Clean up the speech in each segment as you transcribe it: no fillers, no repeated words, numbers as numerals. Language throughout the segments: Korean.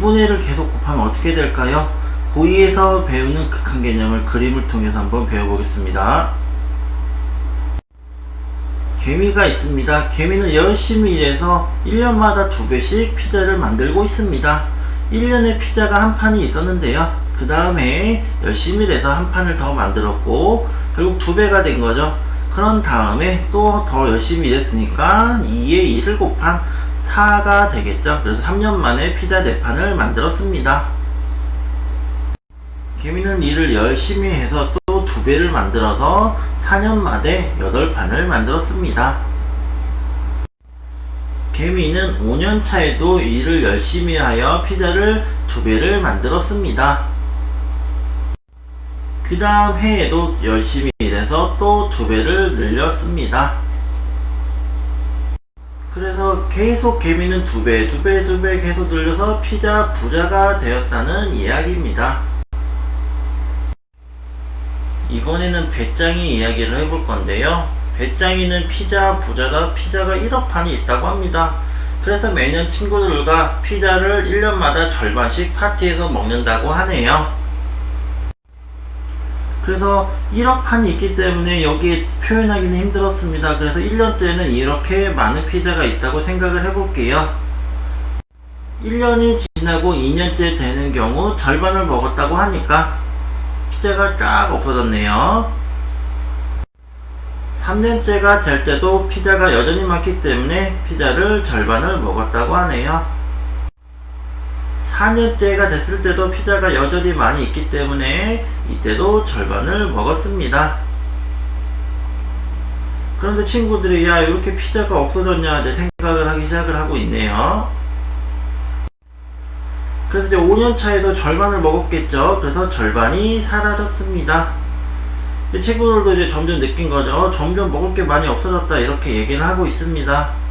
2분의 1을 계속 곱하면 어떻게 될까요? 고2에서 배우는 극한 개념을 그림을 통해서 한번 배워보겠습니다. 개미가 있습니다. 개미는 열심히 일해서 1년마다 2배씩 피자를 만들고 있습니다. 1년에 피자가 한 판이 있었는데요. 그 다음에 열심히 일해서 한 판을 더 만들었고 결국 2배가 된 거죠. 그런 다음에 또 더 열심히 일했으니까 2에 2를 곱한 4가 되겠죠. 그래서 3년 만에 피자 4판을 만들었습니다. 개미는 일을 열심히 해서 또 2배를 만들어서 4년 만에 8판을 만들었습니다. 개미는 5년 차에도 일을 열심히 하여 피자를 2배를 만들었습니다. 그 다음 해에도 열심히 일해서 또 2배를 늘렸습니다. 그래서 계속 개미는 2배 계속 늘려서 피자 부자가 되었다는 이야기입니다. 이번에는 배짱이 이야기를 해볼 건데요. 배짱이는 피자 부자다. 피자가 1억 판이 있다고 합니다. 그래서 매년 친구들과 피자를 1년마다 절반씩 파티에서 먹는다고 하네요. 그래서 1억 판이 있기 때문에 여기에 표현하기는 힘들었습니다. 그래서 1년째는 이렇게 많은 피자가 있다고 생각을 해볼게요. 1년이 지나고 2년째 되는 경우 절반을 먹었다고 하니까 피자가 쫙 없어졌네요. 3년째가 될 때도 피자가 여전히 많기 때문에 피자를 절반을 먹었다고 하네요. 4년째가 됐을 때도 피자가 여전히 많이 있기 때문에 이때도 절반을 먹었습니다. 그런데 친구들이 야 이렇게 피자가 없어졌냐 이제 생각을 하기 시작을 하고 있네요. 그래서 이제 5년 차에도 절반을 먹었겠죠. 그래서 절반이 사라졌습니다. 친구들도 이제 점점 느낀 거죠. 점점 먹을 게 많이 없어졌다 이렇게 얘기를 하고 있습니다.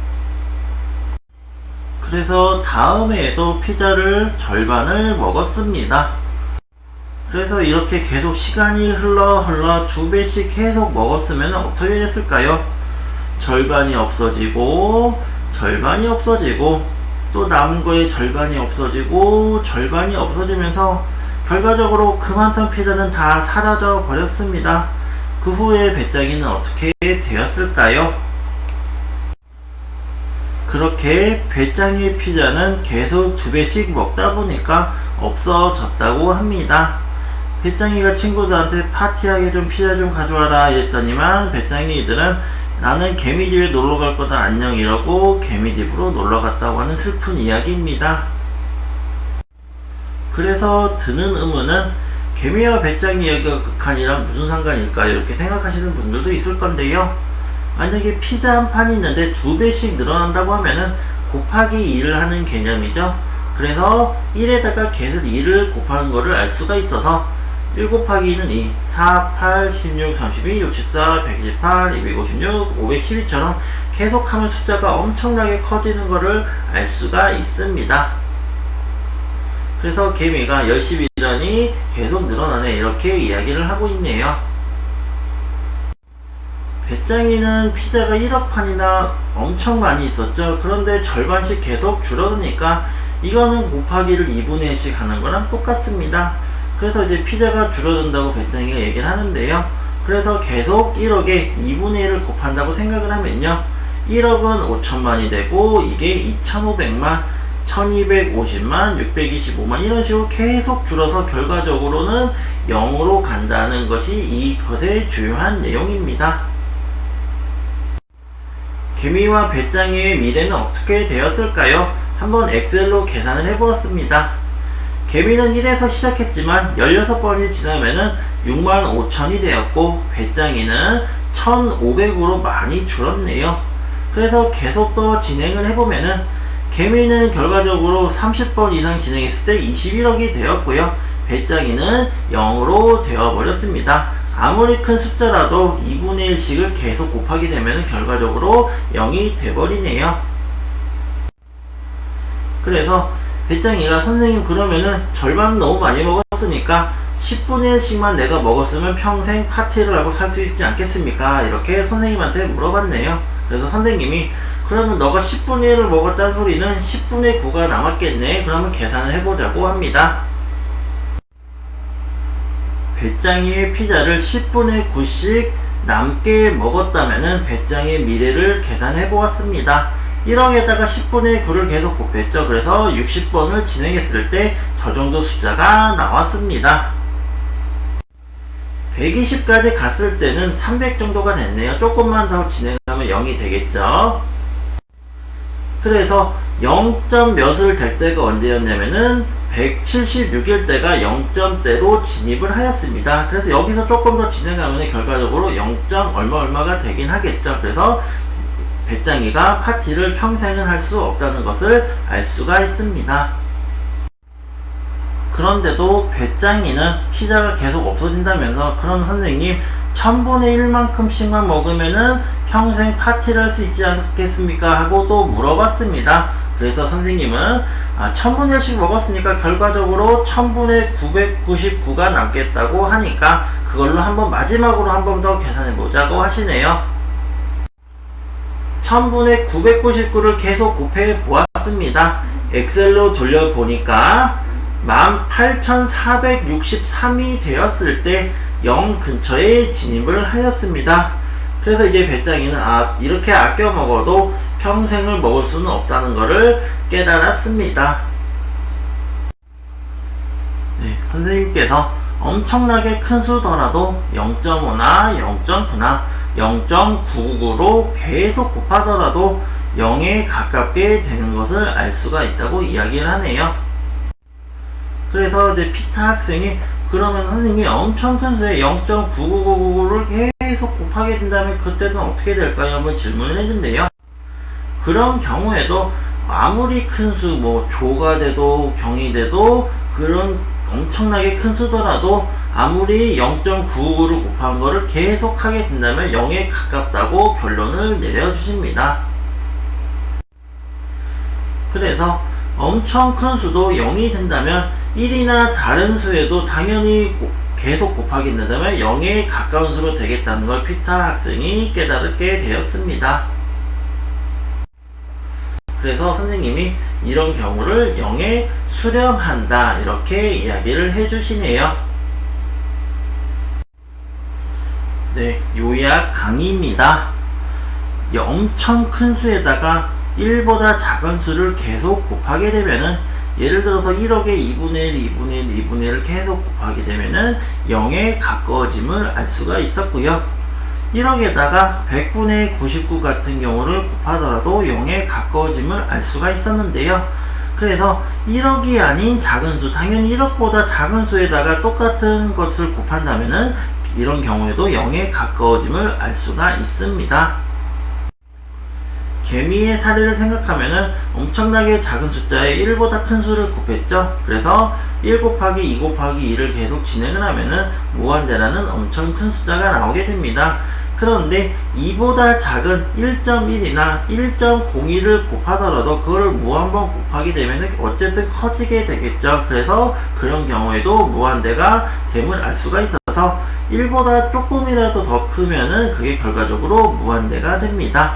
그래서 다음 해에도 피자를 절반을 먹었습니다. 그래서 이렇게 계속 시간이 흘러 2배씩 계속 먹었으면 어떻게 됐을까요? 절반이 없어지고 또 남은 거에 절반이 없어지고 절반이 없어지면서 결과적으로 그만큼 피자는 다 사라져 버렸습니다. 그 후에 배짱이는 어떻게 되었을까요? 그렇게 배짱이의 피자는 계속 2배씩 먹다 보니까 없어졌다고 합니다. 배짱이가 친구들한테 파티하게 좀 피자 좀 가져와라 이랬더니만 배짱이들은 나는 개미집에 놀러 갈 거다 안녕 이러고 개미집으로 놀러 갔다고 하는 슬픈 이야기입니다. 그래서 드는 의문은 개미와 배짱이 이야기가 극한이랑 무슨 상관일까 이렇게 생각하시는 분들도 있을 건데요. 만약에 피자 한 판이 있는데 2배씩 늘어난다고 하면은 곱하기 2를 하는 개념이죠. 그래서 1에다가 계속 2를 곱하는 거를 알 수가 있어서 1 곱하기 2는 2, 4, 8, 16, 32, 64, 128, 256, 512처럼 계속하면 숫자가 엄청나게 커지는 거를 알 수가 있습니다. 그래서 개미가 열심히 일하니 계속 늘어나네 이렇게 이야기를 하고 있네요. 배짱이는 피자가 1억 판이나 엄청 많이 있었죠. 그런데 절반씩 계속 줄어드니까 이거는 곱하기를 2분의 1씩 하는 거랑 똑같습니다. 그래서 이제 피자가 줄어든다고 배짱이가 얘기를 하는데요. 그래서 계속 1억에 2분의 1을 곱한다고 생각을 하면요. 1억은 5천만이 되고 이게 2,500만, 1250만, 625만 이런 식으로 계속 줄어서 결과적으로는 0으로 간다는 것이 이것의 주요한 내용입니다. 개미와 배짱이의 미래는 어떻게 되었을까요? 한번 엑셀로 계산을 해보았습니다. 개미는 1에서 시작했지만 16번이 지나면은 65,000이 되었고 배짱이는 1,500으로 많이 줄었네요. 그래서 계속 더 진행을 해보면은 개미는 결과적으로 30번 이상 진행했을 때 21억이 되었고요. 배짱이는 0으로 되어버렸습니다. 아무리 큰 숫자라도 2분의 1씩을 계속 곱하게 되면 결과적으로 0이 돼버리네요. 그래서 배짱이가 선생님 그러면은 절반 너무 많이 먹었으니까 10분의 1씩만 내가 먹었으면 평생 파티를 하고 살 수 있지 않겠습니까? 이렇게 선생님한테 물어봤네요. 그래서 선생님이 그러면 너가 10분의 1을 먹었다는 소리는 10분의 9가 남았겠네. 그러면 계산을 해보자고 합니다. 배짱이의 피자를 10분의 9씩 남게 먹었다면은 배짱이의 미래를 계산해 보았습니다. 1억에다가 10분의 9를 계속 곱했죠. 그래서 60번을 진행했을 때 저 정도 숫자가 나왔습니다. 120까지 갔을 때는 300 정도가 됐네요. 조금만 더 진행하면 0이 되겠죠. 그래서 0. 몇을 될 때가 언제였냐면은 176일 때가 0점대로 진입을 하였습니다. 그래서 여기서 조금 더 진행하면 결과적으로 0. 얼마가 되긴 하겠죠. 그래서 배짱이가 파티를 평생은 할 수 없다는 것을 알 수가 있습니다. 그런데도 배짱이는 피자가 계속 없어진다면서 그럼 선생님 1000분의 1만큼씩만 먹으면은 평생 파티를 할 수 있지 않겠습니까? 하고 또 물어봤습니다. 그래서 선생님은 1000분의 1씩 먹었으니까 결과적으로 1000분의 999가 남겠다고 하니까 그걸로 한번 마지막으로 한 번 더 계산해 보자고 하시네요. 1000분의 999를 계속 곱해 보았습니다. 엑셀로 돌려보니까 18463이 되었을 때 0 근처에 진입을 하였습니다. 그래서 이제 배짱이는 이렇게 아껴 먹어도 평생을 먹을 수는 없다는 것을 깨달았습니다. 네, 선생님께서 엄청나게 큰 수더라도 0.5나 0.9나 0.999로 계속 곱하더라도 0에 가깝게 되는 것을 알 수가 있다고 이야기를 하네요. 그래서 이제 피타 학생이 그러면 선생님이 엄청 큰 수에 0.999를 계속 곱하게 된다면 그때는 어떻게 될까요? 한번 질문을 했는데요. 그런 경우에도 아무리 큰 수, 조가 돼도 경이 돼도 그런 엄청나게 큰 수더라도 아무리 0.999를 곱한 거를 계속 하게 된다면 0에 가깝다고 결론을 내려주십니다. 그래서 엄청 큰 수도 0이 된다면 1이나 다른 수에도 당연히 계속 곱하게 된다면 0에 가까운 수로 되겠다는 걸 피타 학생이 깨달게 되었습니다. 그래서 선생님이 이런 경우를 0에 수렴한다 이렇게 이야기를 해주시네요. 네, 요약 강의입니다. 엄청 큰 수에다가 1보다 작은 수를 계속 곱하게 되면은 예를 들어서 1억에 2분의 1, 2분의 1, 2분의 1을 계속 곱하게 되면은 0에 가까워짐을 알 수가 있었고요. 1억에다가 100분의 99 같은 경우를 곱하더라도 0에 가까워짐을 알 수가 있었는데요. 그래서 1억이 아닌 작은 수, 당연히 1억보다 작은 수에다가 똑같은 것을 곱한다면은 이런 경우에도 0에 가까워짐을 알 수가 있습니다. 개미의 사례를 생각하면은 엄청나게 작은 숫자에 1보다 큰 수를 곱했죠. 그래서 1 곱하기 2 곱하기 2를 계속 진행을 하면은 무한대라는 엄청 큰 숫자가 나오게 됩니다. 그런데 2보다 작은 1.1이나 1.01을 곱하더라도 그거를 무한번 곱하게 되면 어쨌든 커지게 되겠죠. 그래서 그런 경우에도 무한대가 됨을 알 수가 있어서 1보다 조금이라도 더 크면은 그게 결과적으로 무한대가 됩니다.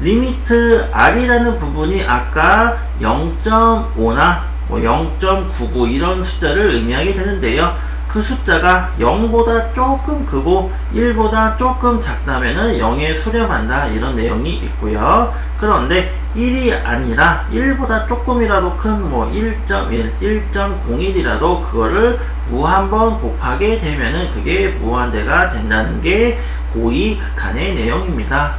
리미트 R이라는 부분이 아까 0.5나 0.99 이런 숫자를 의미하게 되는데요. 그 숫자가 0보다 조금 크고 1보다 조금 작다면은 0에 수렴한다 이런 내용이 있고요. 그런데 1이 아니라 1보다 조금이라도 큰 1.1, 1.01이라도 그거를 무한번 곱하게 되면은 그게 무한대가 된다는 게 고2 극한의 내용입니다.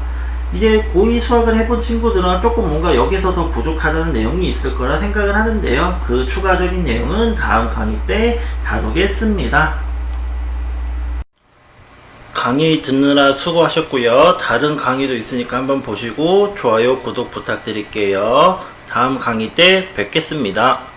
이제 고2 수학을 해본 친구들은 조금 뭔가 여기서 더 부족하다는 내용이 있을 거라 생각을 하는데요. 그 추가적인 내용은 다음 강의 때 다루겠습니다. 강의 듣느라 수고하셨고요. 다른 강의도 있으니까 한번 보시고 좋아요, 구독 부탁드릴게요. 다음 강의 때 뵙겠습니다.